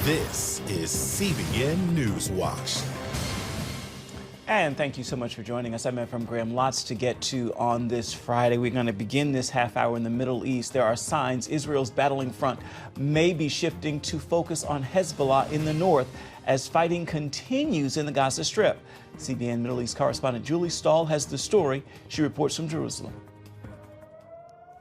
This is CBN News Watch. And thank you so much for joining us. I'm Ephraim Graham. Lots to get to on this Friday. We're going to begin this half hour in the Middle East. There are signs Israel's battling front may be shifting to focus on Hizbullah in the north as fighting continues in the Gaza Strip. CBN Middle East correspondent Julie Stahl has the story. She reports from Jerusalem.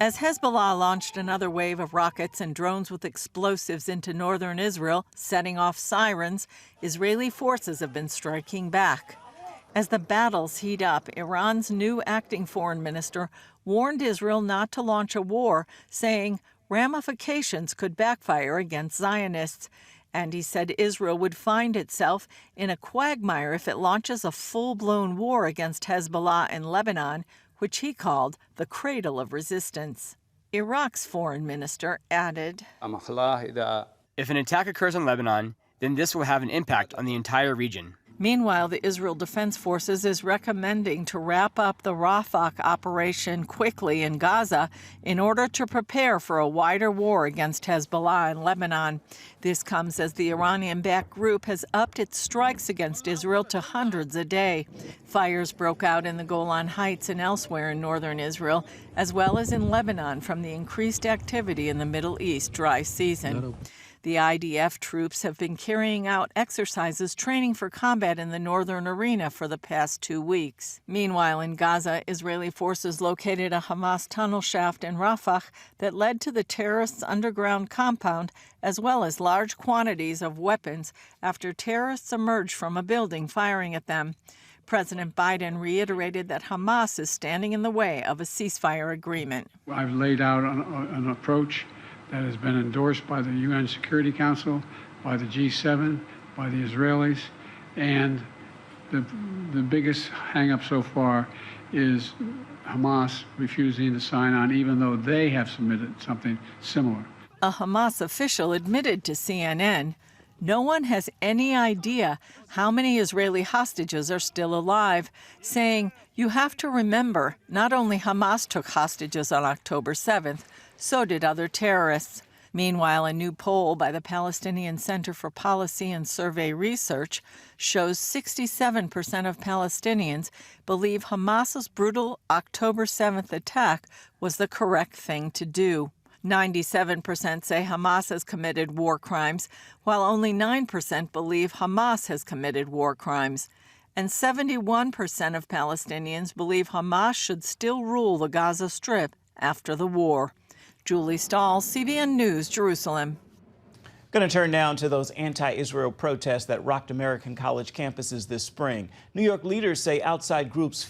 As Hezbollah launched another wave of rockets and drones with explosives into northern Israel, setting off sirens, Israeli forces have been striking back. As the battles heat up, Iran's new acting foreign minister warned Israel not to launch a war, saying ramifications could backfire against Zionists. And he said Israel would find itself in a quagmire if it launches a full-blown war against Hezbollah in Lebanon, which he called the cradle of resistance. Iraq's foreign minister added, If an attack occurs in Lebanon, then this will have an impact on the entire region. Meanwhile, the Israel Defense Forces is recommending to wrap up the Rafah operation quickly in Gaza in order to prepare for a wider war against Hezbollah in Lebanon. This comes as the Iranian-backed group has upped its strikes against Israel to hundreds a day. Fires broke out in the Golan Heights and elsewhere in northern Israel, as well as in Lebanon from the increased activity in the Middle East dry season. The IDF troops have been carrying out exercises training for combat in the northern arena for the past 2 weeks. Meanwhile, in Gaza, Israeli forces located a Hamas tunnel shaft in Rafah that led to the terrorists' underground compound, as well as large quantities of weapons after terrorists emerged from a building firing at them. President Biden reiterated that Hamas is standing in the way of a ceasefire agreement. I've laid out an approach that has been endorsed by the UN Security Council, by the G7, by the Israelis, and the biggest hang-up so far is Hamas refusing to sign on, even though they have submitted something similar. A Hamas official admitted to CNN, no one has any idea how many Israeli hostages are still alive, saying, you have to remember, not only Hamas took hostages on October 7th, so did other terrorists. Meanwhile, a new poll by the Palestinian Center for Policy and Survey Research shows 67% of Palestinians believe Hamas's brutal October 7th attack was the correct thing to do. 97% say Hamas has committed war crimes, while only 9% believe Hamas has committed war crimes. And 71% of Palestinians believe Hamas should still rule the Gaza Strip after the war. Julie Stahl, CBN News, Jerusalem. Going to turn now to those anti-Israel protests that rocked American college campuses this spring. New York leaders say outside groups